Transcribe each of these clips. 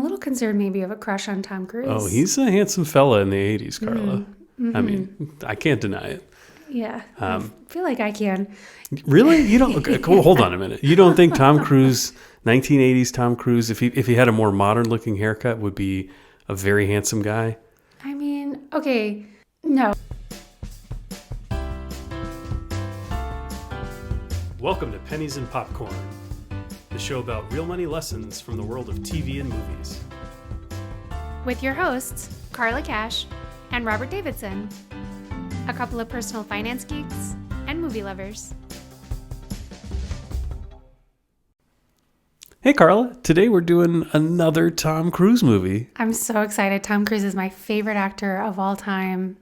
little concerned maybe of a crush on Tom Cruise. Oh, he's a handsome fella in the 80s, Carla. Mm-hmm. I mean, I can't deny it. Yeah, I feel like I can. Really? You don't? Okay, cool. Hold on a minute. You don't think Tom Cruise, 1980s Tom Cruise, if he had a more modern looking haircut, would be a very handsome guy? I mean, okay, no. Welcome to Pennies and Popcorn, the show about real money lessons from the world of TV and movies. With your hosts, Carla Cash and Robert Davidson, a couple of personal finance geeks and movie lovers. Hey Carla, today we're doing another Tom Cruise movie. I'm so excited. Tom Cruise is my favorite actor of all time.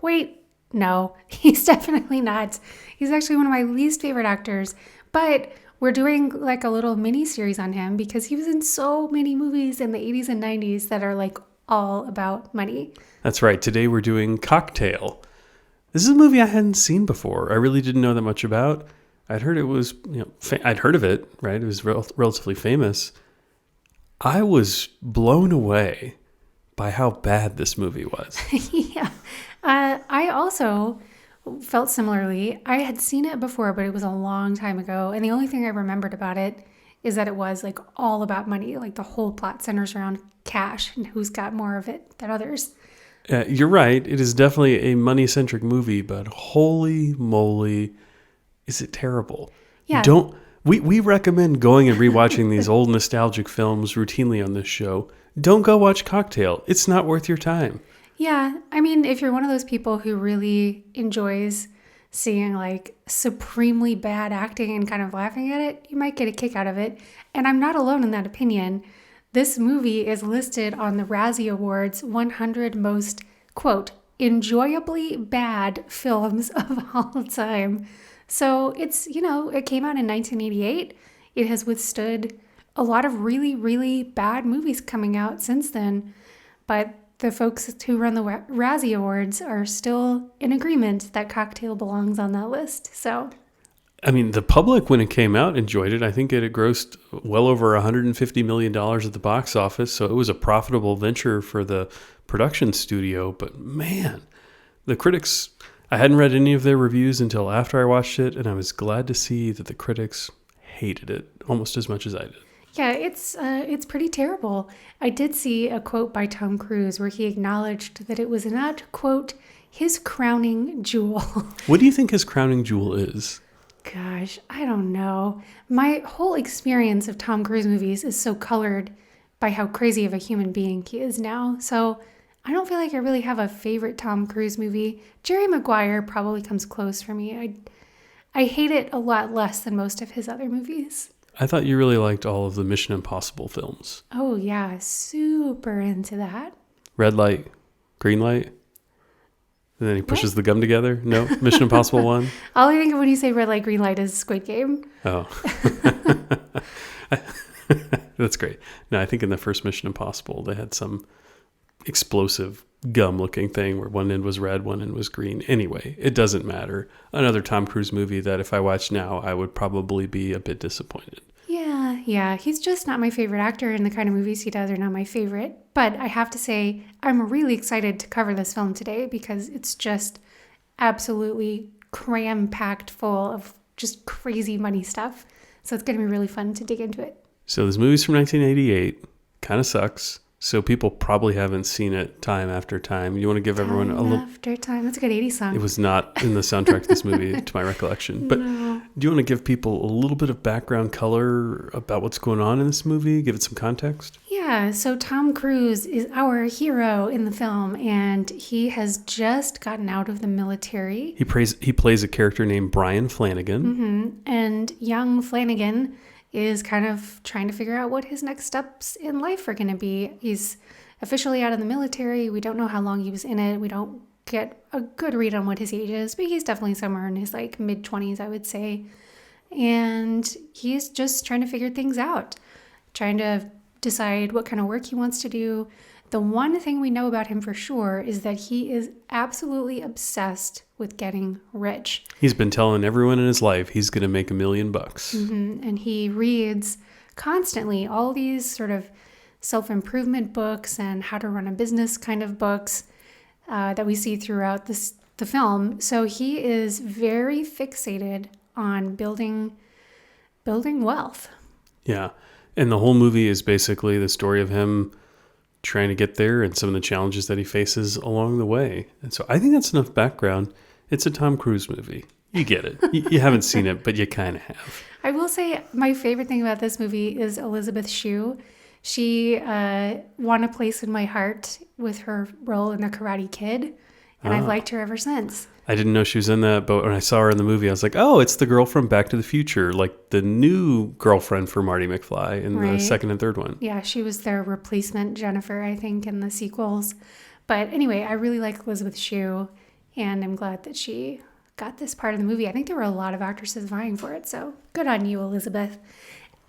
Wait, no, he's definitely not. He's actually one of my least favorite actors, but we're doing like a little mini series on him because he was in so many movies in the 80s and 90s that are like all about money. That's right. Today we're doing Cocktail. This is a movie I hadn't seen before. I really didn't know that much about. I'd heard it was, I'd heard of it, right? It was relatively famous. I was blown away by how bad this movie was. Yeah. I also felt similarly. I had seen it before, but it was a long time ago. And the only thing I remembered about it is that it was like all about money. Like the whole plot centers around cash and who's got more of it than others. You're right. It is definitely a money-centric movie, but holy moly, is it terrible? Yeah. We recommend going and rewatching these old nostalgic films routinely on this show. Don't go watch Cocktail. It's not worth your time. Yeah. I mean, if you're one of those people who really enjoys seeing like supremely bad acting and kind of laughing at it, you might get a kick out of it. And I'm not alone in that opinion. This movie is listed on the Razzie Awards 100 most, quote, enjoyably bad films of all time. So it's, it came out in 1988. It has withstood a lot of really, really bad movies coming out since then. But the folks who run the Razzie Awards are still in agreement that Cocktail belongs on that list. So, I mean, the public, when it came out, enjoyed it. I think it had grossed well over $150 million at the box office. So it was a profitable venture for the production studio. But man, the critics... I hadn't read any of their reviews until after I watched it, and I was glad to see that the critics hated it almost as much as I did. Yeah, it's pretty terrible. I did see a quote by Tom Cruise where he acknowledged that it was not, quote, his crowning jewel. What do you think his crowning jewel is? Gosh, I don't know. My whole experience of Tom Cruise movies is so colored by how crazy of a human being he is now. So I don't feel like I really have a favorite Tom Cruise movie. Jerry Maguire probably comes close for me. I hate it a lot less than most of his other movies. I thought you really liked all of the Mission Impossible films. Oh yeah, super into that. Red light, green light, and then he pushes the gum together. No, Mission Impossible 1. All I think of when you say red light, green light is Squid Game. Oh. That's great. No, I think in the first Mission Impossible, they had some explosive gum-looking thing where one end was red, one end was green. Anyway, it doesn't matter. Another Tom Cruise movie that if I watched now, I would probably be a bit disappointed. Yeah. He's just not my favorite actor, and the kind of movies he does are not my favorite. But I have to say, I'm really excited to cover this film today because it's just absolutely cram-packed full of just crazy money stuff. So it's going to be really fun to dig into it. So this movie's from 1988. Kind of sucks. So people probably haven't seen it time after time. You want to give everyone a little... After time. That's a good 80s song. It was not in the soundtrack to this movie, to my recollection. But No. Do you want to give people a little bit of background color about what's going on in this movie? Give it some context? Yeah, so Tom Cruise is our hero in the film, and he has just gotten out of the military. He plays a character named Brian Flanagan. Mm-hmm. And young Flanagan is kind of trying to figure out what his next steps in life are going to be. He's officially out of the military. We don't know how long he was in it. We don't get a good read on what his age is, but he's definitely somewhere in his like mid-20s, I would say. And he's just trying to figure things out, trying to decide what kind of work he wants to do. The one thing we know about him for sure is that he is absolutely obsessed with getting rich. He's been telling everyone in his life he's going to make $1 million. Mm-hmm. And he reads constantly all these sort of self-improvement books and how to run a business kind of books that we see throughout the film. So he is very fixated on building wealth. Yeah. And the whole movie is basically the story of him trying to get there and some of the challenges that he faces along the way. And so I think that's enough background. It's a Tom Cruise movie. You get it. You haven't seen it, but you kind of have. I will say my favorite thing about this movie is Elizabeth Shue. She won a place in my heart with her role in The Karate Kid, and I've liked her ever since. I didn't know she was in that, but when I saw her in the movie, I was like, oh, it's the girl from Back to the Future, like the new girlfriend for Marty McFly in the second and third one. Yeah, she was their replacement Jennifer, I think, in the sequels. But anyway, I really like Elizabeth Shue, and I'm glad that she got this part of the movie. I think there were a lot of actresses vying for it, so good on you, Elizabeth.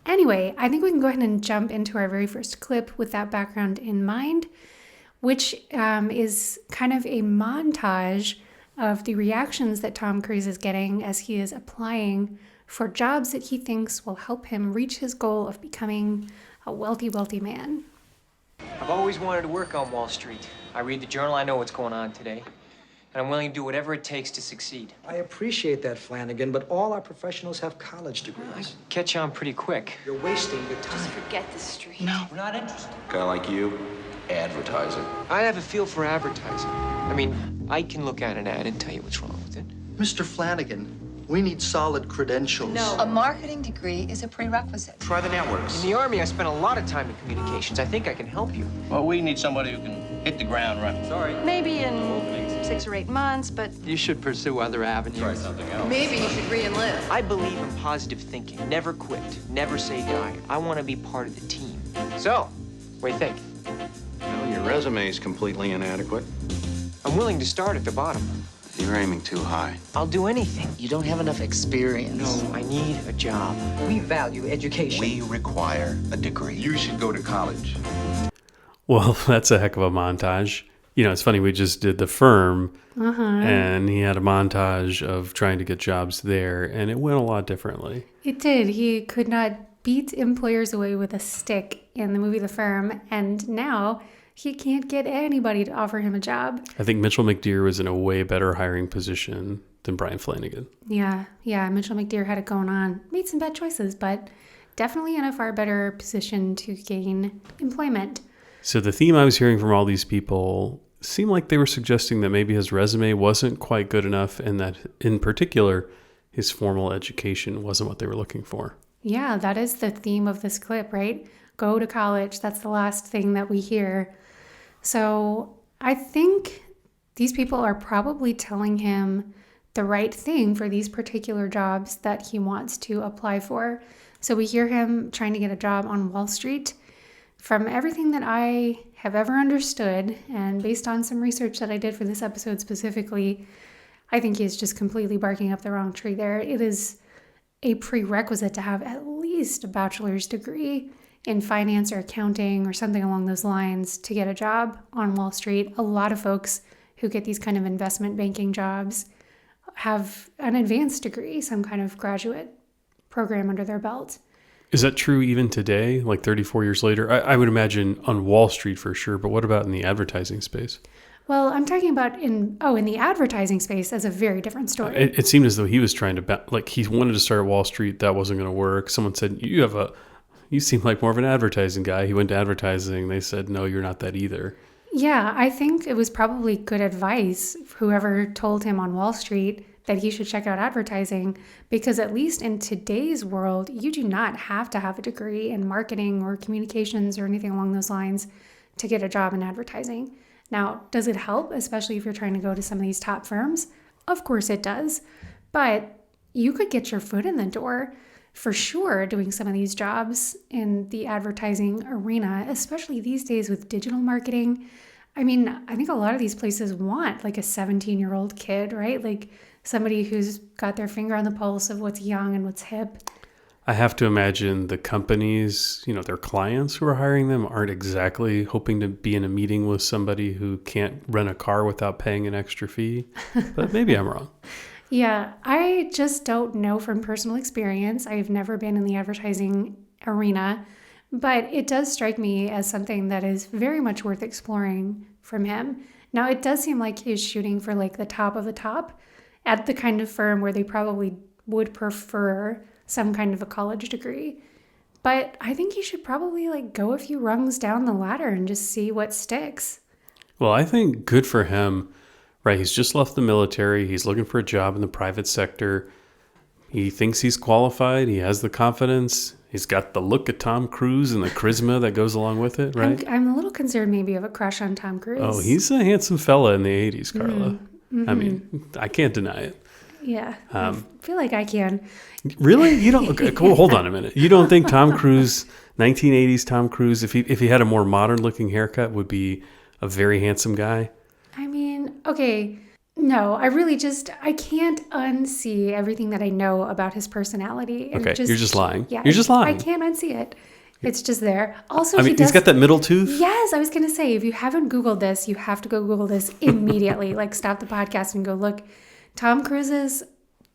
Anyway, I think we can go ahead and jump into our very first clip with that background in mind, which is kind of a montage of the reactions that Tom Cruise is getting as he is applying for jobs that he thinks will help him reach his goal of becoming a wealthy, wealthy man. I've always wanted to work on Wall Street. I read the journal, I know what's going on today. And I'm willing to do whatever it takes to succeed. I appreciate that, Flanagan, but all our professionals have college degrees. I catch on pretty quick. You're wasting your time. Just forget the street. No, we're not interested. Guy like you, advertising. I have a feel for advertising. I mean, I can look at an ad and tell you what's wrong with it. Mr. Flanagan, we need solid credentials. No, a marketing degree is a prerequisite. Try the networks. In the Army, I spent a lot of time in communications. I think I can help you. Well, we need somebody who can hit the ground running. Sorry. Maybe in 6 or 8 months, but You should pursue other avenues. Try something else. maybe you should re-enlist. I believe in positive thinking. Never quit. Never say die. I want to be part of the team. So, what do you think? Well, your resume is completely inadequate. I'm willing to start at the bottom. You're aiming too high. I'll do anything. You don't have enough experience. No, I need a job. We value education. We require a degree. You should go to college. Well, that's a heck of a montage. You know, it's funny, we just did The Firm, and he had a montage of trying to get jobs there, and it went a lot differently. It did. He could not beat employers away with a stick in the movie The Firm, and now he can't get anybody to offer him a job. I think Mitchell McDeere was in a way better hiring position than Brian Flanagan. Yeah, Mitchell McDeere had it going on. Made some bad choices, but definitely in a far better position to gain employment. So the theme I was hearing from all these people seemed like they were suggesting that maybe his resume wasn't quite good enough, and that in particular, his formal education wasn't what they were looking for. Yeah, that is the theme of this clip, right? Go to college. That's the last thing that we hear. So I think these people are probably telling him the right thing for these particular jobs that he wants to apply for. So we hear him trying to get a job on Wall Street. From everything that I have ever understood, and based on some research that I did for this episode specifically, I think he's just completely barking up the wrong tree there. It is a prerequisite to have at least a bachelor's degree in finance or accounting or something along those lines to get a job on Wall Street. A lot of folks who get these kind of investment banking jobs have an advanced degree, some kind of graduate program under their belt. Is that true even today, like 34 years later? I would imagine on Wall Street for sure, but what about in the advertising space? Well, I'm talking about in the advertising space as a very different story. It seemed as though he was trying to, he wanted to start at Wall Street. That wasn't going to work. Someone said, you seem like more of an advertising guy. He went to advertising. They said, no, you're not that either. Yeah, I think it was probably good advice, whoever told him on Wall Street that he should check out advertising, because at least in today's world, you do not have to have a degree in marketing or communications or anything along those lines to get a job in advertising. Now, does it help, especially if you're trying to go to some of these top firms? Of course it does, but you could get your foot in the door for sure doing some of these jobs in the advertising arena, especially these days with digital marketing. I mean, I think a lot of these places want like a 17-year-old kid, right? Like somebody who's got their finger on the pulse of what's young and what's hip. I have to imagine the companies, their clients who are hiring them aren't exactly hoping to be in a meeting with somebody who can't rent a car without paying an extra fee. But maybe I'm wrong. Yeah, I just don't know from personal experience. I've never been in the advertising arena, But it does strike me as something that is very much worth exploring from him. Now, it does seem like he's shooting for like the top of the top at the kind of firm where they probably would prefer some kind of a college degree. But I think he should probably like go a few rungs down the ladder and just see what sticks. Well, I think good for him, right? He's just left the military. He's looking for a job in the private sector. He thinks he's qualified. He has the confidence. He's got the look of Tom Cruise and the charisma that goes along with it, right? I'm a little concerned maybe of a crush on Tom Cruise. Oh, he's a handsome fella in the 80s, Carla. I mean, I can't deny it. Yeah, I feel like I can. Really? You don't? Okay, cool. Hold on a minute. You don't think Tom Cruise, 1980s Tom Cruise, if he had a more modern looking haircut, would be a very handsome guy? I mean, okay, no, I can't unsee everything that I know about his personality. And Okay, you're just lying. Yeah, You're just lying. I can't unsee it. It's just there. Also, I mean, he's got that middle tooth. Yes, I was going to say, if you haven't Googled this, you have to go Google this immediately. Like, stop the podcast and go look. Tom Cruise's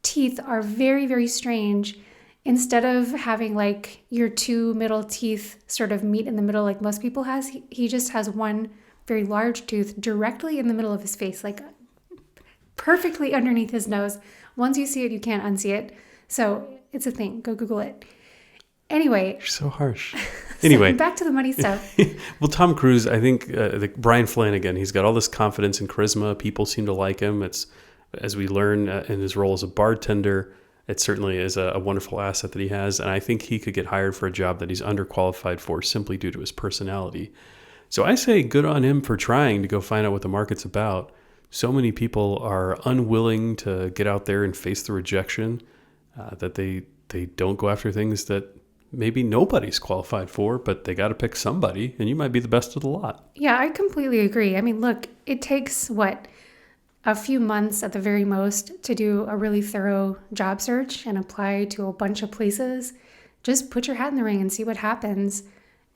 teeth are very, very strange. Instead of having like your two middle teeth sort of meet in the middle like most people has, he just has one very large tooth directly in the middle of his face, like perfectly underneath his nose. Once you see it, you can't unsee it. So it's a thing. Go Google it. Anyway. You're so harsh. Anyway. So back to the money stuff. Well, Tom Cruise, I think Brian Flanagan, he's got all this confidence and charisma. People seem to like him. It's, as we learn in his role as a bartender, it certainly is a wonderful asset that he has. And I think he could get hired for a job that he's underqualified for simply due to his personality. So I say good on him for trying to go find out what the market's about. So many people are unwilling to get out there and face the rejection, that they don't go after things that maybe nobody's qualified for, but they got to pick somebody, and you might be the best of the lot. Yeah, I completely agree. I mean, look, it takes a few months at the very most to do a really thorough job search and apply to a bunch of places. Just put your hat in the ring and see what happens.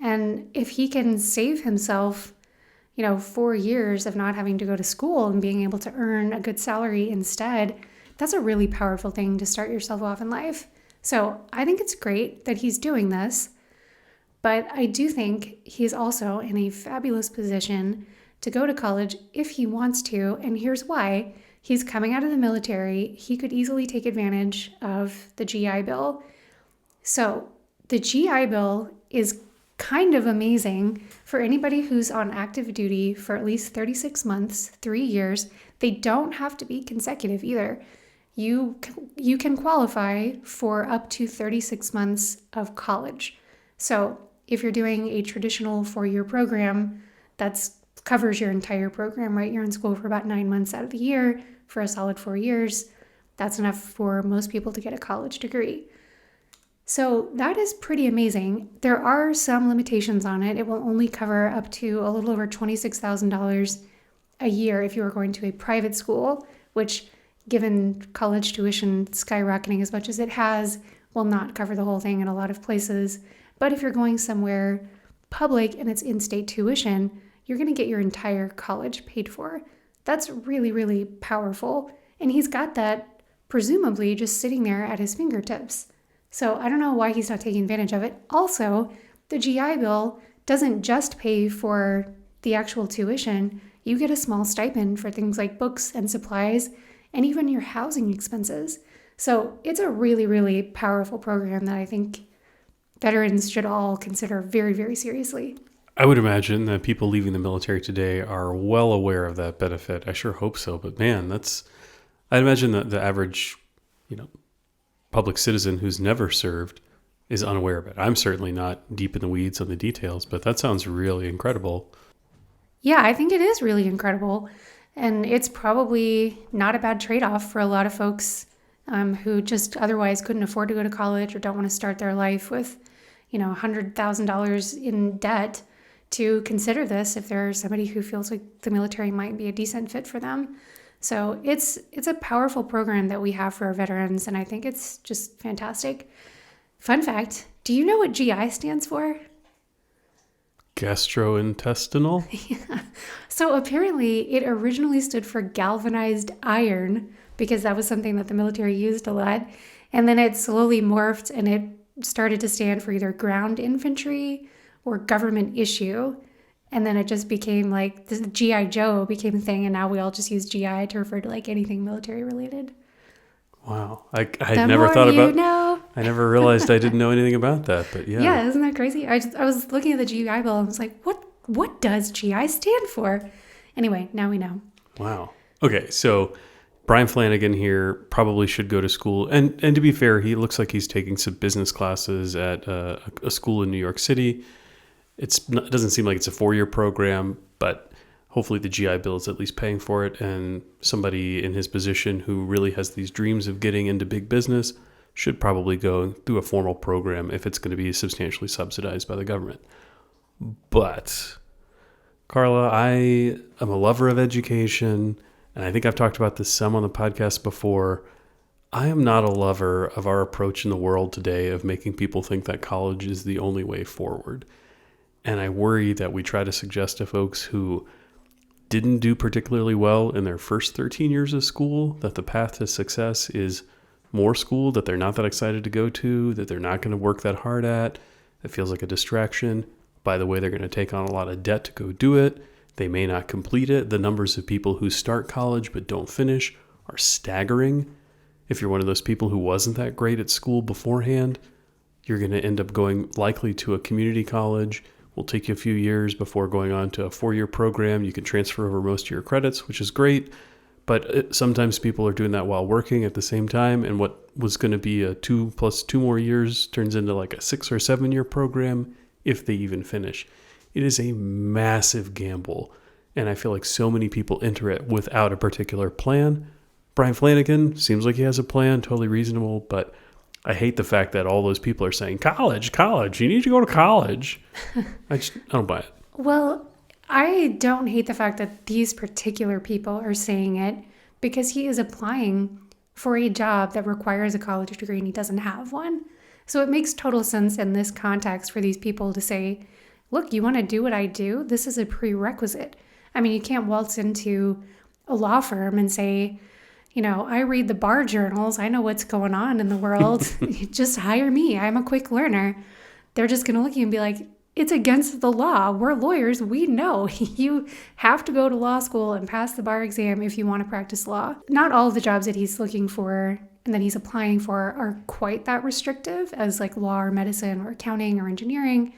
And if he can save himself, 4 years of not having to go to school and being able to earn a good salary instead, that's a really powerful thing to start yourself off in life. So I think it's great that he's doing this, but I do think he's also in a fabulous position to go to college if he wants to, and here's why. He's coming out of the military. He could easily take advantage of the GI Bill. So the GI Bill is kind of amazing for anybody who's on active duty for at least 36 months, 3 years. They don't have to be consecutive either. You can qualify for up to 36 months of college. So if you're doing a traditional 4-year program, that's covers your entire program, right? You're in school for about 9 months out of the year for a solid 4 years. That's enough for most people to get a college degree. So that is pretty amazing. There are some limitations on it. It will only cover up to a little over $26,000 a year if you are going to a private school, which, given college tuition skyrocketing as much as it has, will not cover the whole thing in a lot of places. But if you're going somewhere public and it's in-state tuition, you're going to get your entire college paid for. That's really, really powerful. And he's got that presumably just sitting there at his fingertips. So I don't know why he's not taking advantage of it. Also, the GI Bill doesn't just pay for the actual tuition. You get a small stipend for things like books and supplies and even your housing expenses. So it's a really, really powerful program that I think veterans should all consider very, very seriously. I would imagine that people leaving the military today are well aware of that benefit. I sure hope so. But man, I'd imagine that the average, public citizen who's never served is unaware of it. I'm certainly not deep in the weeds on the details, but that sounds really incredible. Yeah, I think it is really incredible. And it's probably not a bad trade-off for a lot of folks who just otherwise couldn't afford to go to college or don't want to start their life with, $100,000 in debt, to consider this if they're somebody who feels like the military might be a decent fit for them. So it's a powerful program that we have for our veterans, and I think it's just fantastic. Fun fact, do you know what GI stands for? Gastrointestinal? Yeah. So apparently it originally stood for galvanized iron because that was something that the military used a lot. And then it slowly morphed and it started to stand for either ground infantry or government issue. And then it just became like the G.I. Joe became a thing. And now we all just use GI to refer to like anything military related. Wow. I The had never more thought you about know. I never realized I didn't know anything about that, but yeah. Yeah, isn't that crazy? I was looking at the GI Bill and was like, what does GI stand for? Anyway, now we know. Wow. Okay, so Brian Flanagan here probably should go to school. And to be fair, he looks like he's taking some business classes at a school in New York City. It doesn't seem like it's a 4-year program, but hopefully the GI Bill is at least paying for it. And somebody in his position who really has these dreams of getting into big business should probably go through a formal program if it's going to be substantially subsidized by the government. But, Carla, I am a lover of education, and I think I've talked about this some on the podcast before. I am not a lover of our approach in the world today of making people think that college is the only way forward. And I worry that we try to suggest to folks who didn't do particularly well in their first 13 years of school that the path to success is more school that they're not that excited to go to, that they're not going to work that hard at. It feels like a distraction. By the way, they're going to take on a lot of debt to go do it. They may not complete it. The numbers of people who start college but don't finish are staggering. If you're one of those people who wasn't that great at school beforehand, you're going to end up going likely to a community college. Will take you a few years before going on to a 4-year program. You can transfer over most of your credits, which is great. But sometimes people are doing that while working at the same time. And what was going to be a 2 plus 2 more years turns into like a 6 or 7 year program if they even finish. It is a massive gamble. And I feel like so many people enter it without a particular plan. Brian Flanagan seems like he has a plan, totally reasonable, but I hate the fact that all those people are saying, college, you need to go to college. I don't buy it. Well, I don't hate the fact that these particular people are saying it because he is applying for a job that requires a college degree and he doesn't have one. So it makes total sense in this context for these people to say, look, you want to do what I do? This is a prerequisite. I mean, you can't waltz into a law firm and say, you know, I read the bar journals. I know what's going on in the world. Just hire me. I'm a quick learner. They're just going to look at you and be like, it's against the law. We're lawyers. We know you have to go to law school and pass the bar exam if you want to practice law. Not all of the jobs that he's looking for and that he's applying for are quite that restrictive as like law or medicine or accounting or engineering,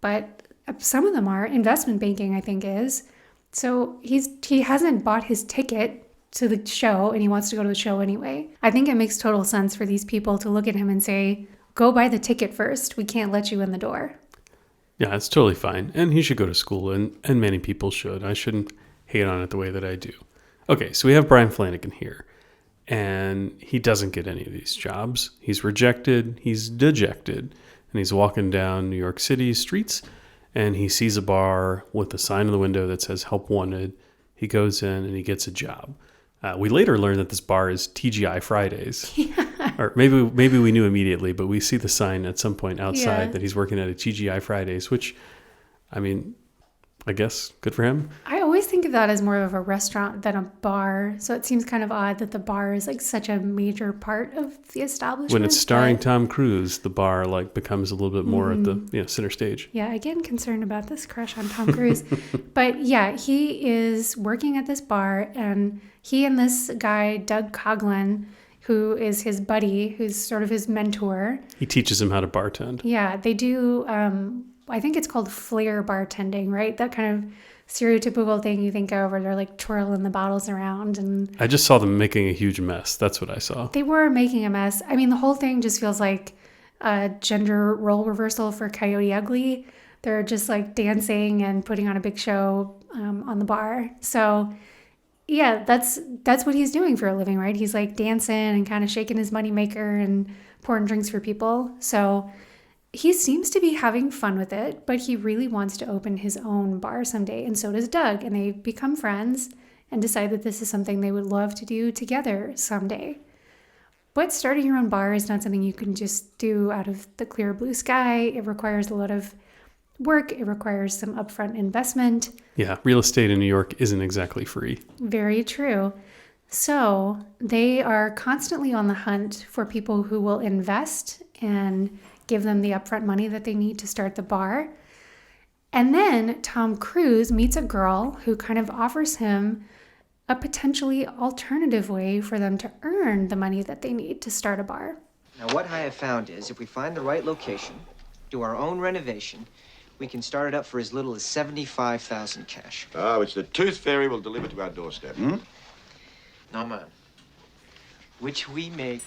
but some of them are. Investment banking, I think, is. So he hasn't bought his ticket to the show and he wants to go to the show anyway. I think it makes total sense for these people to look at him and say, go buy the ticket first. We can't let you in the door. Yeah, it's totally fine. And he should go to school, and many people should. I shouldn't hate on it the way that I do. Okay, so we have Brian Flanagan here, and he doesn't get any of these jobs. He's rejected, he's dejected, and he's walking down New York City streets, and he sees a bar with a sign in the window that says help wanted. He goes in and he gets a job. We later learn that this bar is TGI Fridays. Yeah. Or maybe we knew immediately, but we see the sign at some point outside that he's working at a TGI Fridays, which, I mean, I guess good for him. I always think of that as more of a restaurant than a bar. So it seems kind of odd that the bar is like such a major part of the establishment. When it's starring Tom Cruise, the bar like becomes a little bit more at the center stage. Yeah, again, concerned about this crush on Tom Cruise. But yeah, he is working at this bar, and he and this guy, Doug Coughlin, who is his buddy, who's sort of his mentor. He teaches him how to bartend. Yeah, they do, I think it's called flair bartending, right? That kind of stereotypical thing you think of where they're like twirling the bottles around. And I just saw them making a huge mess. That's what I saw. They were making a mess. I mean, the whole thing just feels like a gender role reversal for Coyote Ugly. They're just like dancing and putting on a big show on the bar. So yeah, that's what he's doing for a living, right? He's like dancing and kind of shaking his moneymaker and pouring drinks for people. So he seems to be having fun with it, but he really wants to open his own bar someday, and so does Doug. And they become friends and decide that this is something they would love to do together someday. But starting your own bar is not something you can just do out of the clear blue sky. It requires a lot of work. It requires some upfront investment. Yeah, real estate in New York isn't exactly free. Very true. So they are constantly on the hunt for people who will invest and give them the upfront money that they need to start the bar. And then Tom Cruise meets a girl who kind of offers him a potentially alternative way for them to earn the money that they need to start a bar. Now, what I have found is if we find the right location, do our own renovation, we can start it up for as little as $75,000 cash. Oh, which the Tooth Fairy will deliver to our doorstep, hmm? No, man. Which we make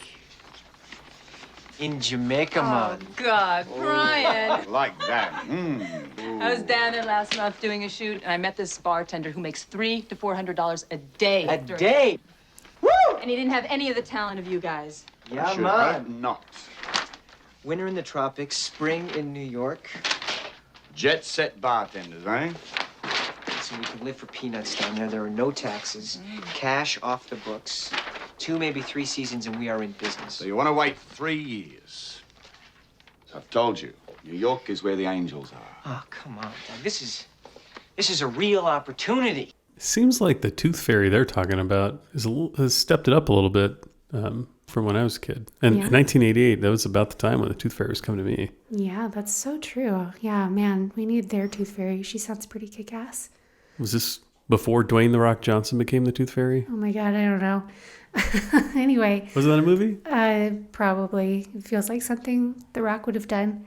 in Jamaica, man. God, Brian. Like that, I was down there last month doing a shoot, and I met this bartender who makes $300 to $400 a day. A day? And he didn't have any of the talent of you guys. Yeah, Should man. hope not. Winter in the tropics, spring in New York. Jet set bartenders, eh? So we can live for peanuts down there. There are no taxes. Cash off the books. 2, maybe 3 seasons, and we are in business. So you want to wait 3 years? So I've told you, New York is where the angels are. Oh, come on, Doug. This is a real opportunity. Seems like the Tooth Fairy they're talking about has stepped it up a little bit from when I was a kid. And Yeah. 1988, that was about the time when the Tooth Fairy was coming to me. Yeah, that's so true. Yeah, man, we need their Tooth Fairy. She sounds pretty kick-ass. Was this before Dwayne The Rock Johnson became the Tooth Fairy? Oh my God, I don't know. Anyway, Was that a movie? probably. It feels like something The Rock would have done.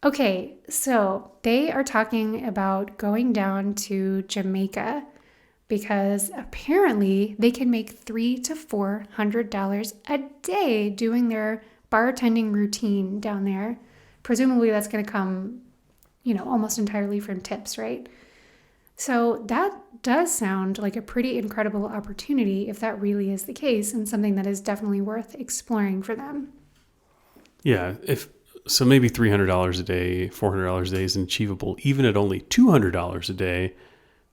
Okay, so they are talking about going down to Jamaica because apparently they can make $300 to $400 a day doing their bartending routine down there. Presumably that's going to come, almost entirely from tips, right? So that does sound like a pretty incredible opportunity if that really is the case, and something that is definitely worth exploring for them. Yeah, so maybe $300 a day, $400 a day is achievable, even at only $200 a day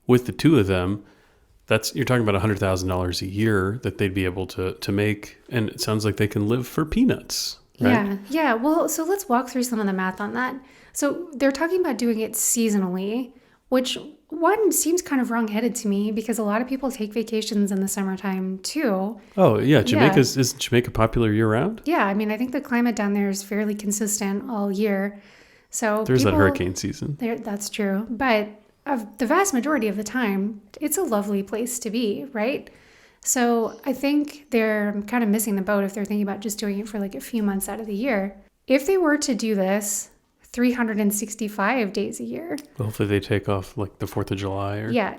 with the two of them. You're talking about $100,000 a year that they'd be able to make, and it sounds like they can live for peanuts, right? Yeah. Well, so let's walk through some of the math on that. So they're talking about doing it seasonally, which one seems kind of wrong-headed to me because a lot of people take vacations in the summertime too. Oh, yeah. Isn't Jamaica popular year-round? Yeah, I mean, I think the climate down there is fairly consistent all year. So There's that hurricane season. That's true. But of the vast majority of the time, it's a lovely place to be, right? So I think they're kind of missing the boat if they're thinking about just doing it for like a few months out of the year. If they were to do this 365 days a year. Hopefully they take off like the 4th of July or, Yeah,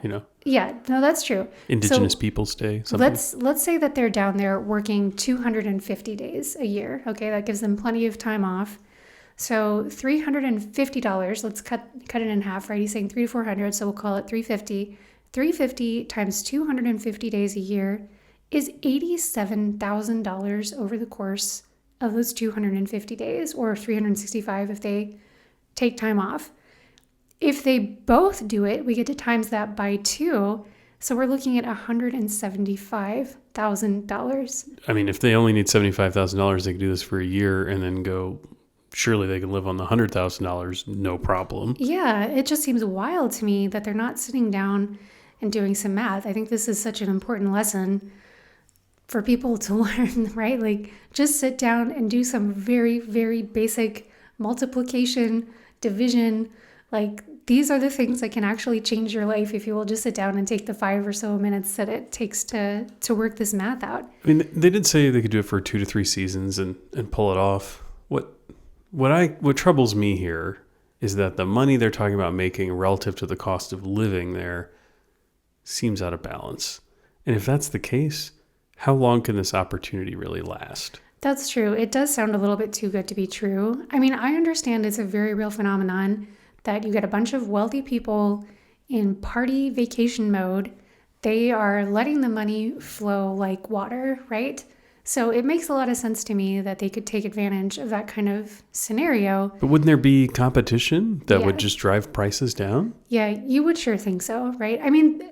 no, that's true. Indigenous Peoples Day. Something. Let's say that they're down there working 250 days a year. Okay, that gives them plenty of time off. So $350, let's cut it in half, right? He's saying 300 to 400, so we'll call it 350. 350 times 250 days a year is $87,000 over the course of those 250 days, or 365 if they take time off. If they both do it, we get to times that by 2. So we're looking at $175,000. I mean, if they only need $75,000, they could do this for a year and then go, surely they can live on the $100,000, no problem. Yeah, it just seems wild to me that they're not sitting down and doing some math. I think this is such an important lesson for people to learn, right? Like, just sit down and do some very, very basic multiplication, division. Like, these are the things that can actually change your life if you will just sit down and take the 5 or so minutes that it takes to work this math out. I mean, they did say they could do it for 2 to 3 seasons and pull it off. What troubles me here is that the money they're talking about making relative to the cost of living there seems out of balance. And if that's the case, how long can this opportunity really last? That's true. It does sound a little bit too good to be true. I mean, I understand it's a very real phenomenon that you get a bunch of wealthy people in party vacation mode. They are letting the money flow like water, right? So it makes a lot of sense to me that they could take advantage of that kind of scenario. But wouldn't there be competition that Yeah. would just drive prices down? Yeah, you would sure think so, right? I mean,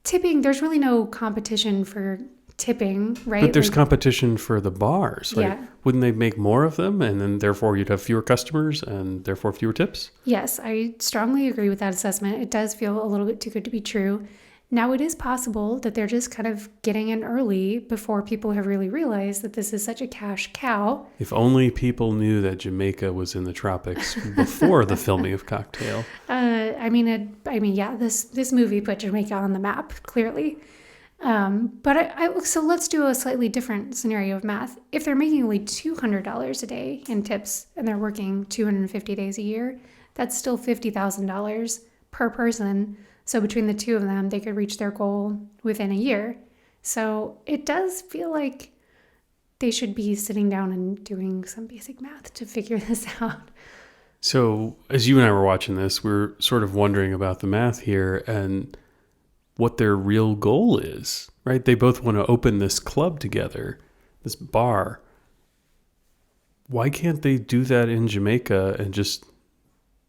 tipping, there's really no competition for tipping, right? But there's Like, competition for the bars, right? Yeah. Wouldn't they make more of them and then therefore you'd have fewer customers and therefore fewer tips? Yes, I strongly agree with that assessment. It does feel a little bit too good to be true. Now, it is possible that they're just kind of getting in early before people have really realized that this is such a cash cow. If only people knew that Jamaica was in the tropics before the filming of Cocktail. Yeah, this movie put Jamaica on the map, clearly. So let's do a slightly different scenario of math. If they're making only $200 a day in tips and they're working 250 days a year, that's still $50,000 per person. So between the two of them, they could reach their goal within a year. So it does feel like they should be sitting down and doing some basic math to figure this out. So as you and I were watching this, we're sort of wondering about the math here and what their real goal is, right? They both want to open this club together, this bar. Why can't they do that in Jamaica and just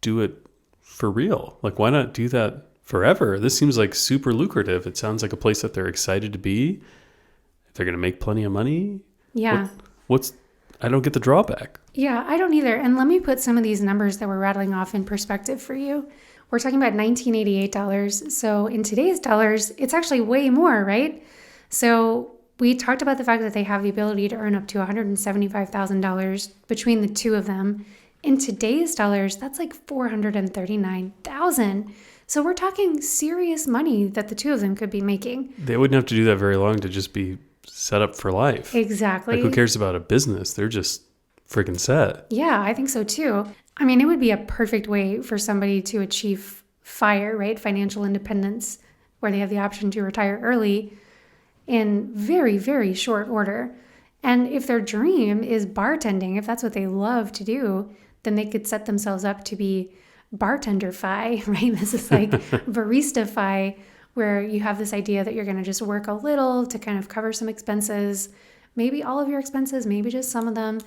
do it for real? Like, why not do that forever? This seems like super lucrative. It sounds like a place that they're excited to be. They're going to make plenty of money. Yeah. I don't get the drawback. Yeah, I don't either. And let me put some of these numbers that we're rattling off in perspective for you. We're talking about $1988. So in today's dollars, it's actually way more, right? So we talked about the fact that they have the ability to earn up to $175,000 between the two of them. In today's dollars, that's like $439,000. So we're talking serious money that the two of them could be making. They wouldn't have to do that very long to just be set up for life. Exactly. Like, who cares about a business? They're just freaking set. Yeah, I think so too. I mean, it would be a perfect way for somebody to achieve FIRE, right? Financial independence, where they have the option to retire early in very, very short order. And if their dream is bartending, if that's what they love to do, then they could set themselves up to be bartender fi, right? This is like barista fi, where you have this idea that you're going to just work a little to kind of cover some expenses, maybe all of your expenses, maybe just some of them,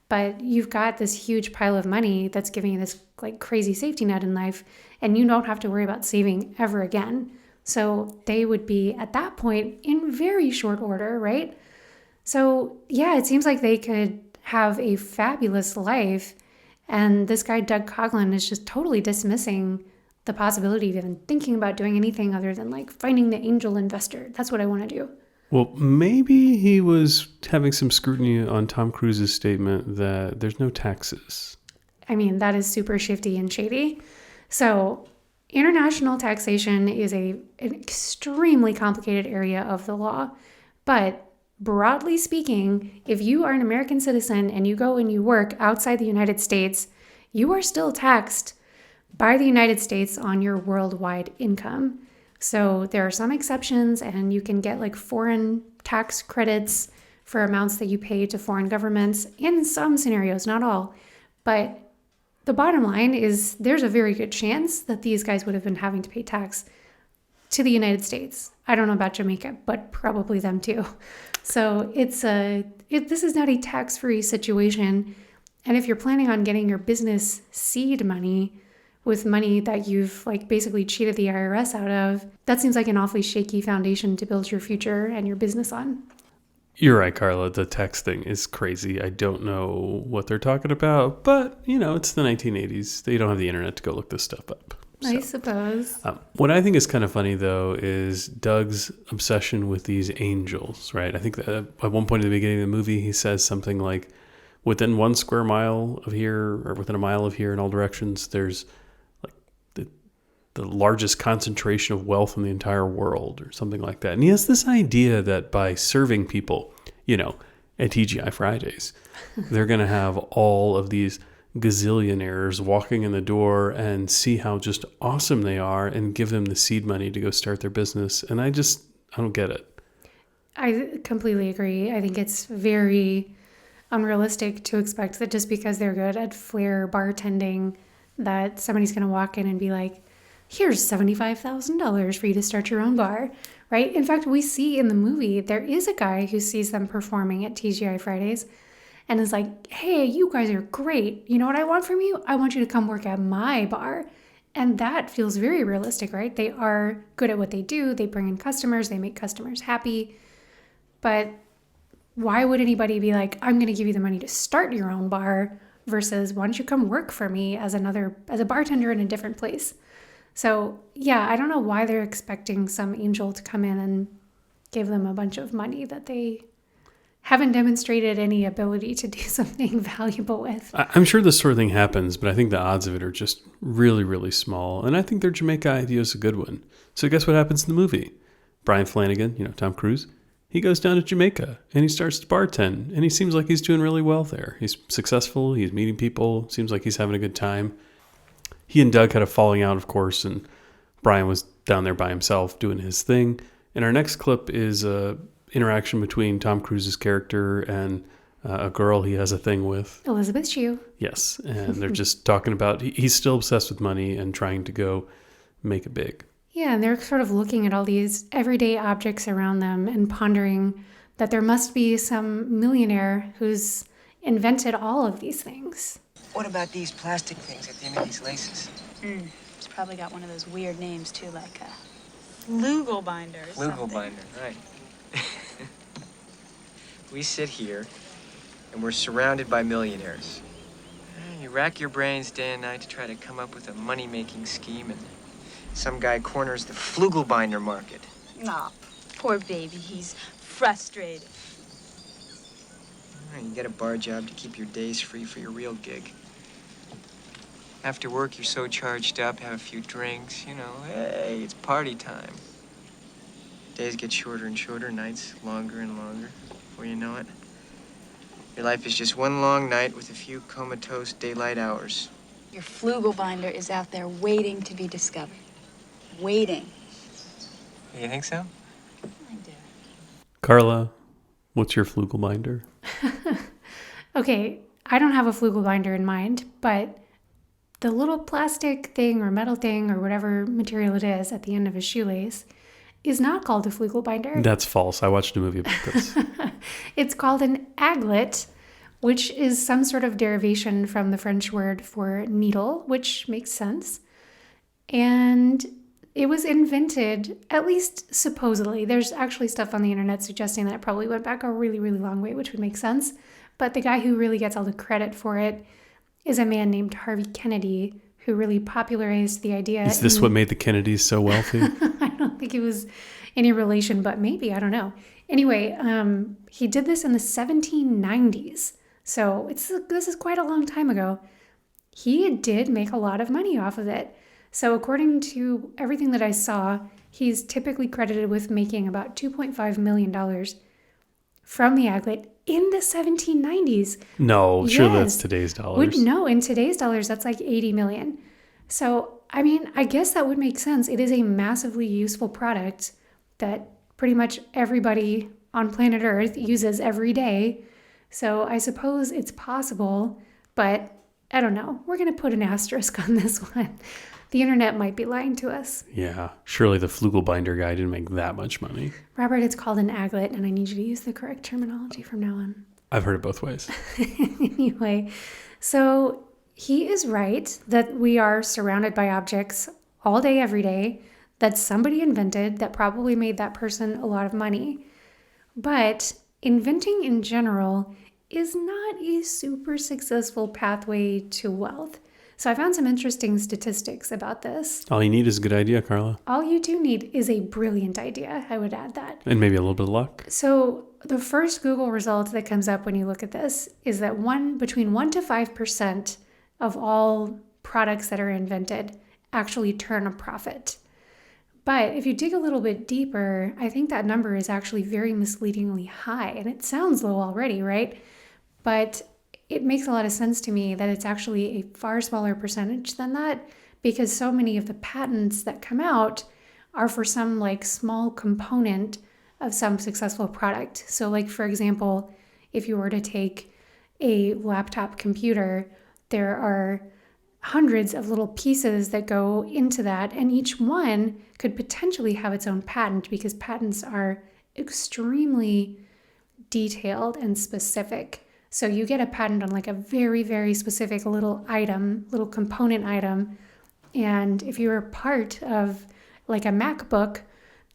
but you've got this huge pile of money that's giving you this like crazy safety net in life, and you don't have to worry about saving ever again. So they would be at that point in very short order, right? So yeah, it seems like they could have a fabulous life. And this guy, Doug Coughlin, is just totally dismissing the possibility of even thinking about doing anything other than like finding the angel investor. That's what I want to do. Well, maybe he was having some scrutiny on Tom Cruise's statement that there's no taxes. I mean, that is super shifty and shady. So international taxation is an extremely complicated area of the law. But broadly speaking, if you are an American citizen and you go and you work outside the United States, you are still taxed by the United States on your worldwide income. So there are some exceptions, and you can get like foreign tax credits for amounts that you pay to foreign governments in some scenarios, not all. But the bottom line is there's a very good chance that these guys would have been having to pay tax to the United States. I don't know about Jamaica, but probably them too. So this is not a tax-free situation. And if you're planning on getting your business seed money with money that you've like basically cheated the IRS out of, that seems like an awfully shaky foundation to build your future and your business on. You're right, Carla. The tax thing is crazy. I don't know what they're talking about, but it's the 1980s. They don't have the internet to go look this stuff up. So, I suppose. What I think is kind of funny, though, is Doug's obsession with these angels, right? I think that at one point at the beginning of the movie, he says something like, within 1 square mile of here, or within a mile of here in all directions, there's like the largest concentration of wealth in the entire world, or something like that. And he has this idea that by serving people, at TGI Fridays, they're going to have all of these gazillionaires walking in the door and see how just awesome they are and give them the seed money to go start their business. And I don't get it. I completely agree. I think it's very unrealistic to expect that just because they're good at flair bartending that somebody's going to walk in and be like, here's $75,000 for you to start your own bar, right? In fact, we see in the movie, there is a guy who sees them performing at TGI Fridays and is like, hey, you guys are great. You know what I want from you? I want you to come work at my bar. And that feels very realistic, right? They are good at what they do. They bring in customers. They make customers happy. But why would anybody be like, I'm going to give you the money to start your own bar versus why don't you come work for me as a bartender in a different place? So, yeah, I don't know why they're expecting some angel to come in and give them a bunch of money that they haven't demonstrated any ability to do something valuable with. I'm sure this sort of thing happens, but I think the odds of it are just really, really small. And I think their Jamaica idea is a good one. So guess what happens in the movie? Brian Flanagan, Tom Cruise, he goes down to Jamaica and he starts to bartend. And he seems like he's doing really well there. He's successful. He's meeting people. Seems like he's having a good time. He and Doug had a falling out, of course, and Brian was down there by himself doing his thing. And our next clip is a interaction between Tom Cruise's character and a girl he has a thing with. Elizabeth Shue. Yes, and they're just talking about, he's still obsessed with money and trying to go make it big. Yeah, and they're sort of looking at all these everyday objects around them and pondering that there must be some millionaire who's invented all of these things. What about these plastic things at the end of these laces? It's probably got one of those weird names, too, like Flugelbinder or something. Flugelbinder, right. We sit here, and we're surrounded by millionaires. You rack your brains day and night to try to come up with a money-making scheme, and some guy corners the Flugelbinder market. Aw, poor baby. He's frustrated. You get a bar job to keep your days free for your real gig. After work, you're so charged up, have a few drinks, hey, it's party time. Days get shorter and shorter, nights longer and longer. Before you know it, your life is just one long night with a few comatose daylight hours. Your Flugelbinder is out there waiting to be discovered. Waiting. You think so? I do. Carla, what's your Flugelbinder? Okay, I don't have a Flugelbinder in mind, but the little plastic thing or metal thing or whatever material it is at the end of a shoelace is not called a Flugelbinder. That's false. I watched a movie about this. It's called an aglet, which is some sort of derivation from the French word for needle, which makes sense. And it was invented, at least supposedly. There's actually stuff on the internet suggesting that it probably went back a really, really long way, which would make sense. But the guy who really gets all the credit for it is a man named Harvey Kennedy, who really popularized the idea. Is this what made the Kennedys so wealthy? I don't think it was any relation, but maybe, I don't know. Anyway, he did this in the 1790s. So this is quite a long time ago. He did make a lot of money off of it. So according to everything that I saw, he's typically credited with making about $2.5 million from the aglet in the 1790s. No, sure, Yes. that's today's dollars. No, in today's dollars, that's like 80 million. So, I mean, I guess that would make sense. It is a massively useful product that pretty much everybody on planet Earth uses every day. So I suppose it's possible, but I don't know. We're going to put an asterisk on this one. The internet might be lying to us. Yeah, surely the Flugelbinder guy didn't make that much money. Robert, it's called an aglet, and I need you to use the correct terminology from now on. I've heard it both ways. Anyway, so he is right that we are surrounded by objects all day, every day, that somebody invented that probably made that person a lot of money. But inventing in general is not a super successful pathway to wealth. So I found some interesting statistics about this. All you need is a good idea, Carla. All you do need is a brilliant idea, I would add that. And maybe a little bit of luck. So the first Google result that comes up when you look at this is that between 1% to 5% of all products that are invented actually turn a profit. But if you dig a little bit deeper, I think that number is actually very misleadingly high. And it sounds low already, right? But it makes a lot of sense to me that it's actually a far smaller percentage than that, because so many of the patents that come out are for some like small component of some successful product. So like, for example, if you were to take a laptop computer, there are hundreds of little pieces that go into that, and each one could potentially have its own patent, because patents are extremely detailed and specific. So you get a patent on like a very, very specific little item, little component item. And if you're part of like a MacBook,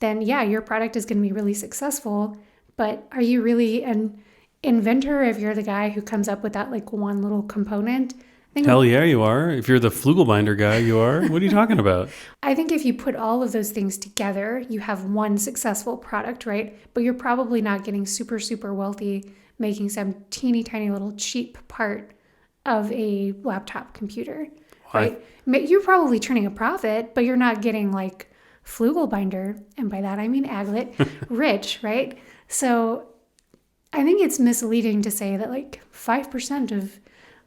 then yeah, your product is going to be really successful. But are you really an inventor if you're the guy who comes up with that like one little component? Hell yeah, you are. If you're the Flugelbinder guy, you are. What are you talking about? I think if you put all of those things together, you have one successful product, right? But you're probably not getting super, super wealthy making some teeny tiny little cheap part of a laptop computer, right? You're probably turning a profit, but you're not getting like Flugelbinder, and by that I mean aglet, rich, right? So I think it's misleading to say that like 5% of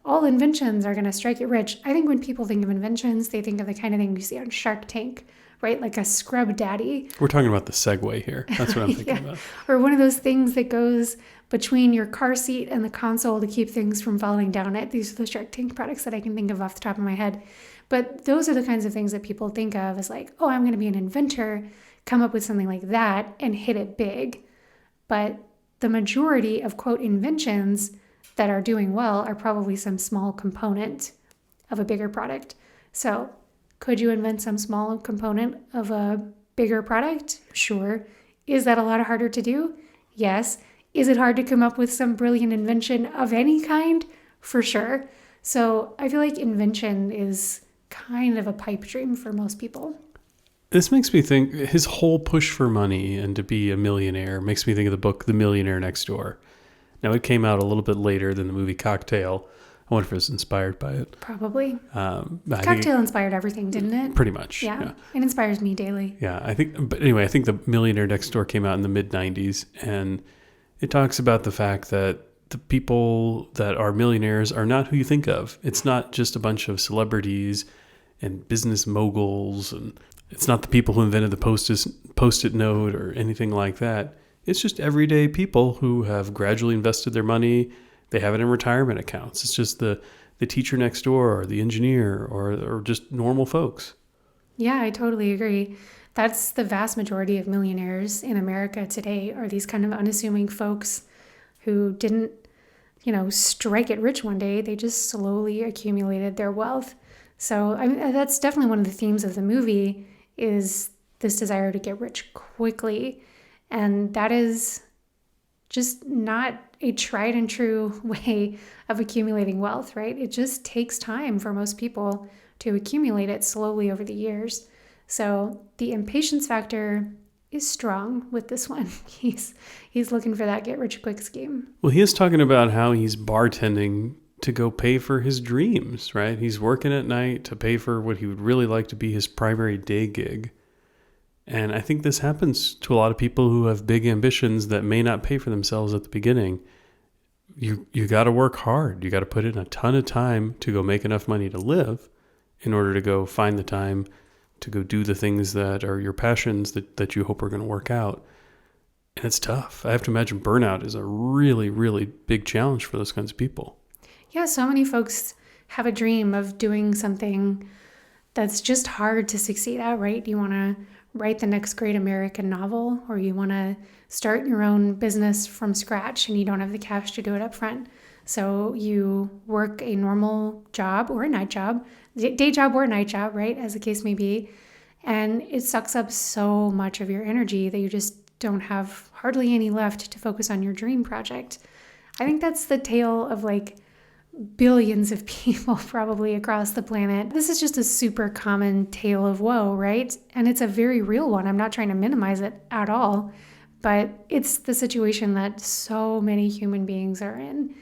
all inventions are going to strike it rich. I think when people think of inventions, they think of the kind of thing you see on Shark Tank, right? Like a scrub daddy. We're talking about the Segway here. That's what I'm thinking about. Or one of those things that goes between your car seat and the console to keep things from falling down it. These are the Shark Tank products that I can think of off the top of my head. But those are the kinds of things that people think of as like, oh, I'm going to be an inventor, come up with something like that and hit it big. But the majority of, quote, inventions that are doing well are probably some small component of a bigger product. So could you invent some small component of a bigger product? Sure. Is that a lot harder to do? Yes. Is it hard to come up with some brilliant invention of any kind? For sure. So I feel like invention is kind of a pipe dream for most people. This makes me think his whole push for money and to be a millionaire makes me think of the book The Millionaire Next Door. Now, it came out a little bit later than the movie Cocktail. I wonder if it was inspired by it. Probably. Cocktail inspired everything, didn't it? Pretty much. Yeah. It inspires me daily. Yeah, I think The Millionaire Next Door came out in the mid-90s, and it talks about the fact that the people that are millionaires are not who you think of. It's not just a bunch of celebrities and business moguls, and it's not the people who invented the Post-it note or anything like that. It's just everyday people who have gradually invested their money. They have it in retirement accounts. It's just the teacher next door or the engineer or just normal folks. Yeah, I totally agree. That's the vast majority of millionaires in America today are these kind of unassuming folks who didn't, strike it rich one day. They just slowly accumulated their wealth. So that's definitely one of the themes of the movie is this desire to get rich quickly. And that is just not a tried and true way of accumulating wealth, right? It just takes time for most people to accumulate it slowly over the years. So the impatience factor is strong with this one. He's looking for that get rich quick scheme. Well, he is talking about how he's bartending to go pay for his dreams, right? He's working at night to pay for what he would really like to be his primary day gig. And I think this happens to a lot of people who have big ambitions that may not pay for themselves at the beginning. You got to work hard. You got to put in a ton of time to go make enough money to live in order to go find the time to go do the things that are your passions that you hope are going to work out. And it's tough. I have to imagine burnout is a really, really big challenge for those kinds of people. Yeah, so many folks have a dream of doing something that's just hard to succeed at, right? You want to write the next great American novel, or you want to start your own business from scratch and you don't have the cash to do it up front. So you work a normal job or a night job, day job or a night job, right? As the case may be. And it sucks up so much of your energy that you just don't have hardly any left to focus on your dream project. I think that's the tale of like billions of people probably across the planet. This is just a super common tale of woe, right? And it's a very real one. I'm not trying to minimize it at all, but it's the situation that so many human beings are in.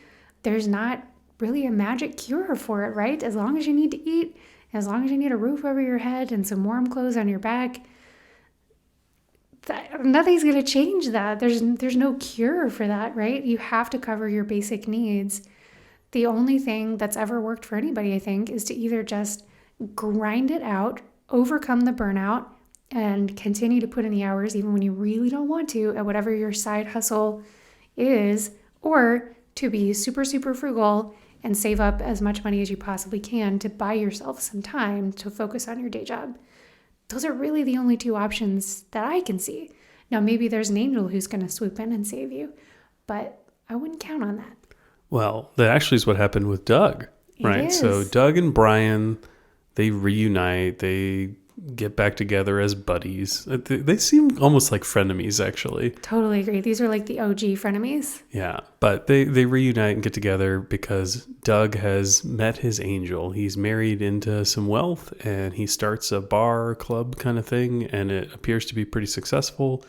There's not really a magic cure for it, right? As long as you need to eat, as long as you need a roof over your head and some warm clothes on your back, nothing's going to change that. There's no cure for that, right? You have to cover your basic needs. The only thing that's ever worked for anybody, I think, is to either just grind it out, overcome the burnout, and continue to put in the hours even when you really don't want to at whatever your side hustle is, or to be super, super frugal and save up as much money as you possibly can to buy yourself some time to focus on your day job. Those are really the only two options that I can see. Now, maybe there's an angel who's going to swoop in and save you, but I wouldn't count on that. Well, that actually is what happened with Doug, right? So Doug and Brian, they reunite. They get back together as buddies. They seem almost like frenemies, actually. Totally agree. These are like the OG frenemies. Yeah, but they reunite and get together because Doug has met his angel. He's married into some wealth, and he starts a bar club kind of thing, and it appears to be pretty successful.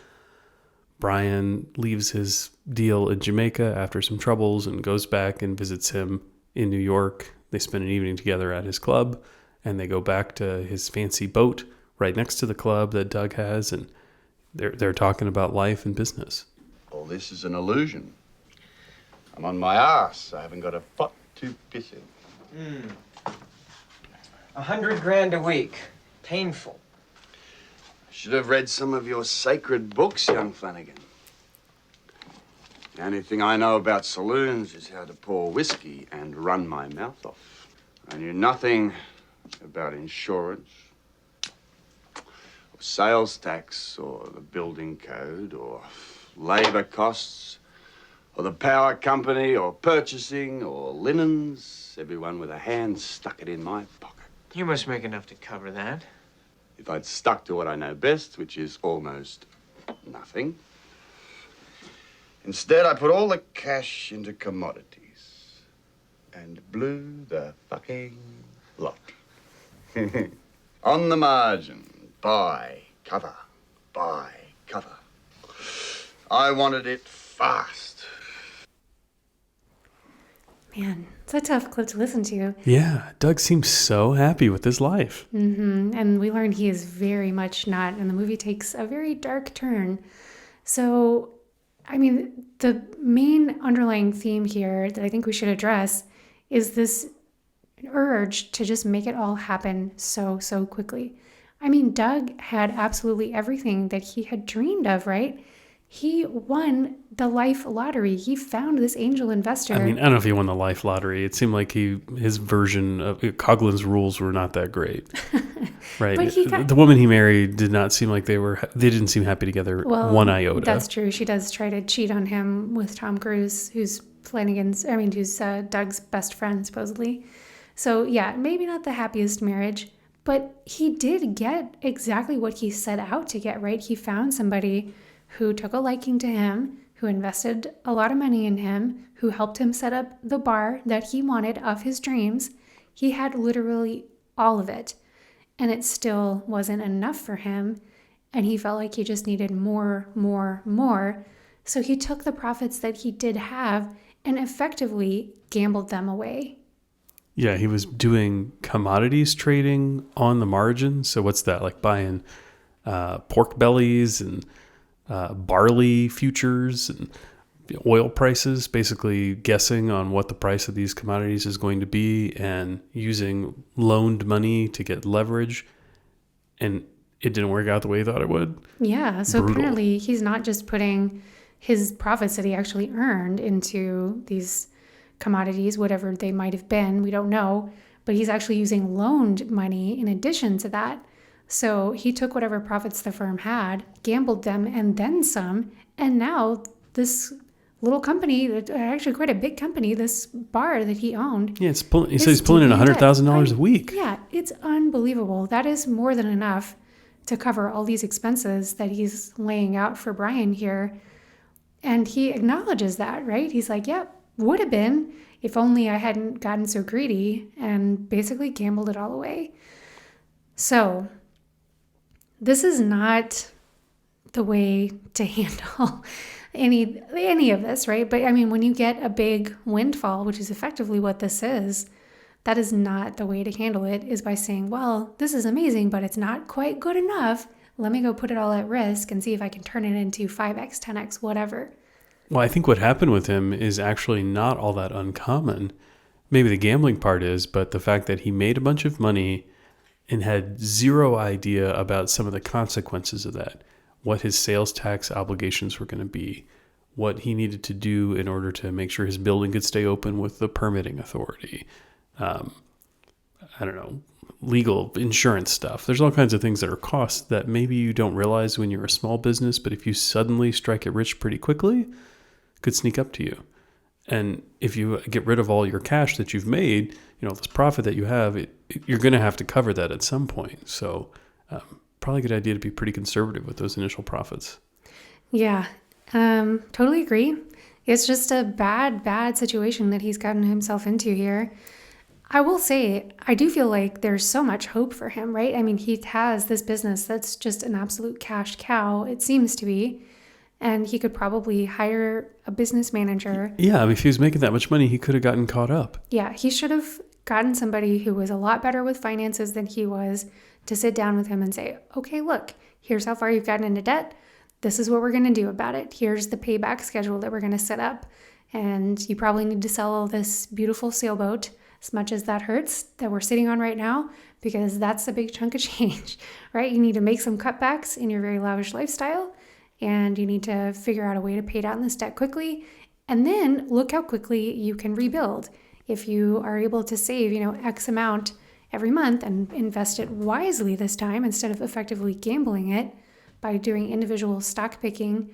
Brian leaves his deal in Jamaica after some troubles and goes back and visits him in New York. They spend an evening together at his club, and they go back to his fancy boat right next to the club that Doug has, and they're talking about life and business. All this is an illusion. I'm on my ass. I haven't got a pot to piss in. 100 grand a week. Painful. Should have read some of your sacred books, young Flanagan. The only thing I know about saloons is how to pour whiskey and run my mouth off. I knew nothing about insurance, or sales tax, or the building code, or labor costs, or the power company, or purchasing, or linens. Everyone with a hand stuck it in my pocket. You must make enough to cover that. If I'd stuck to what I know best, which is almost nothing. Instead, I put all the cash into commodities and blew the fucking lot. On the margin, buy, cover, buy, cover. I wanted it fast. Man, it's a tough clip to listen to. Yeah, Doug seems so happy with his life. And we learned he is very much not, and the movie takes a very dark turn. So, I mean, the main underlying theme here that I think we should address is this urge to just make it all happen so quickly. I mean, Doug had absolutely everything that he had dreamed of, right? He won the life lottery. He found this angel investor. I mean, I don't know if he won the life lottery. It seemed like his version of Coughlin's rules were not that great, right? But the woman he married did not seem like they didn't seem happy together one iota. That's true. She does try to cheat on him with Tom Cruise, who's Doug's best friend, supposedly. So yeah, maybe not the happiest marriage, but he did get exactly what he set out to get, right? He found somebody who took a liking to him, who invested a lot of money in him, who helped him set up the bar that he wanted of his dreams. He had literally all of it, and it still wasn't enough for him, and he felt like he just needed more. So he took the profits that he did have and effectively gambled them away. Yeah, he was doing commodities trading on the margin. So what's that, like buying pork bellies and barley futures and oil prices, basically guessing on what the price of these commodities is going to be and using loaned money to get leverage. And it didn't work out the way he thought it would. Yeah, so Brutal. Apparently he's not just putting his profits that he actually earned into these commodities, whatever they might have been, we don't know, but he's actually using loaned money in addition to that. So he took whatever profits the firm had, gambled them, and then some, and now this little company, actually quite a big company, this bar that he owned. Yeah, he said he's pulling in $100,000 a week. Yeah, it's unbelievable. That is more than enough to cover all these expenses that he's laying out for Brian here. And he acknowledges that, right? He's like, yep, would have been if only I hadn't gotten so greedy and basically gambled it all away. So this is not the way to handle any of this, right? But I mean, when you get a big windfall, which is effectively what this is, that is not the way to handle it, is by saying, well, this is amazing, but it's not quite good enough. Let me go put it all at risk and see if I can turn it into 5x, 10x, whatever. Well, I think what happened with him is actually not all that uncommon. Maybe the gambling part is, but the fact that he made a bunch of money and had zero idea about some of the consequences of that, what his sales tax obligations were going to be, what he needed to do in order to make sure his building could stay open with the permitting authority. I don't know, legal insurance stuff. There's all kinds of things that are costs that maybe you don't realize when you're a small business, but if you suddenly strike it rich pretty quickly, could sneak up to you. And if you get rid of all your cash that you've made, this profit that you have, you're going to have to cover that at some point. So probably a good idea to be pretty conservative with those initial profits. Yeah, totally agree. It's just a bad situation that he's gotten himself into here. I will say, I do feel like there's so much hope for him, right? I mean, he has this business that's just an absolute cash cow, it seems to be. And he could probably hire a business manager. Yeah, I mean, if he was making that much money, he could have gotten caught up. Yeah, he should have gotten somebody who was a lot better with finances than he was to sit down with him and say, okay, look, here's how far you've gotten into debt. This is what we're going to do about it. Here's the payback schedule that we're going to set up. And you probably need to sell all this beautiful sailboat, as much as that hurts, that we're sitting on right now, because that's a big chunk of change, right? You need to make some cutbacks in your very lavish lifestyle, and you need to figure out a way to pay down this debt quickly. And then look how quickly you can rebuild. If you are able to save, X amount every month and invest it wisely this time instead of effectively gambling it by doing individual stock picking,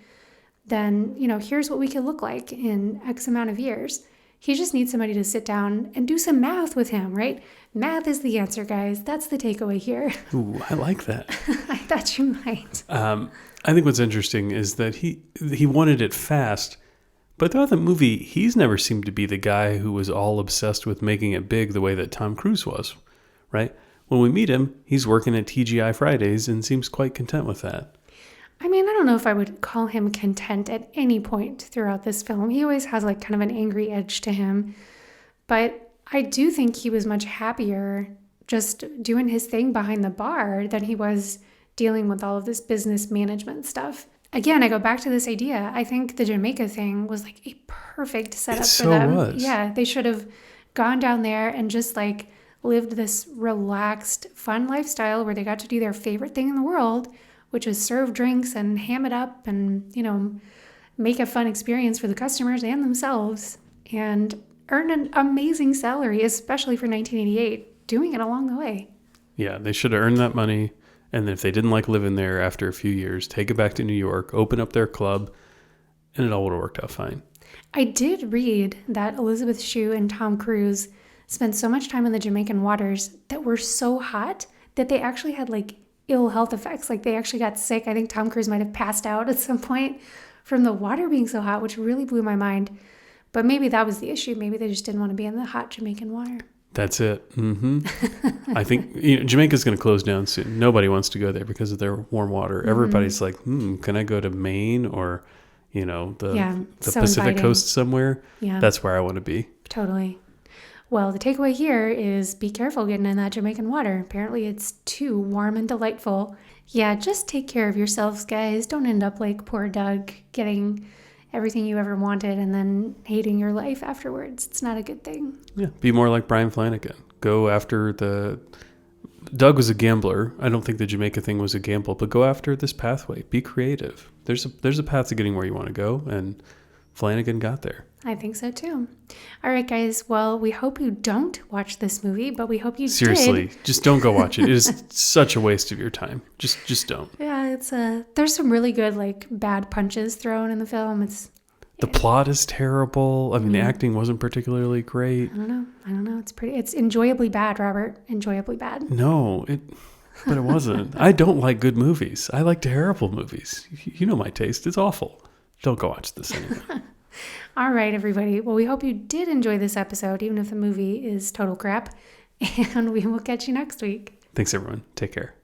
then, here's what we could look like in X amount of years. He just needs somebody to sit down and do some math with him, right? Math is the answer, guys. That's the takeaway here. Ooh, I like that. I thought you might. I think what's interesting is that he wanted it fast, but throughout the movie, he's never seemed to be the guy who was all obsessed with making it big the way that Tom Cruise was, right? When we meet him, he's working at TGI Fridays and seems quite content with that. I mean, I don't know if I would call him content at any point throughout this film. He always has like kind of an angry edge to him. But I do think he was much happier just doing his thing behind the bar than he was dealing with all of this business management stuff. Again, I go back to this idea. I think the Jamaica thing was like a perfect setup for them. Was. Yeah, they should have gone down there and just like lived this relaxed, fun lifestyle where they got to do their favorite thing in the world, which is serve drinks and ham it up and, make a fun experience for the customers and themselves and earn an amazing salary, especially for 1988, doing it along the way. Yeah, they should have earned that money. And then if they didn't like living there after a few years, take it back to New York, open up their club, and it all would have worked out fine. I did read that Elizabeth Shue and Tom Cruise spent so much time in the Jamaican waters that were so hot that they actually had like ill health effects. Like they actually got sick. I think Tom Cruise might have passed out at some point from the water being so hot, which really blew my mind. But maybe that was the issue. Maybe they just didn't want to be in the hot Jamaican water. That's it. Mm-hmm. I think Jamaica's going to close down soon. Nobody wants to go there because of their warm water. Mm-hmm. Everybody's like, can I go to Maine or, the Pacific inviting. Coast somewhere? Yeah. That's where I want to be. Totally. Well, the takeaway here is be careful getting in that Jamaican water. Apparently it's too warm and delightful. Yeah, just take care of yourselves, guys. Don't end up like poor Doug getting everything you ever wanted and then hating your life afterwards. It's not a good thing. Yeah, be more like Brian Flanagan. Go after Doug was a gambler. I don't think the Jamaica thing was a gamble, but go after this pathway. Be creative. There's a path to getting where you want to go, and Flanagan got there. I think so too. All right, guys. Well, we hope you don't watch this movie, but we hope you Seriously, did. just don't go watch it. It is such a waste of your time. Just don't. Yeah, there's some really good like bad punches thrown in the film. The plot is terrible. I mean, the acting wasn't particularly great. I don't know. It's enjoyably bad, Robert. Enjoyably bad. No, but it wasn't. I don't like good movies. I like terrible movies. You know my taste. It's awful. Don't go watch this anymore. All right, everybody. Well, we hope you did enjoy this episode, even if the movie is total crap. And we will catch you next week. Thanks, everyone. Take care.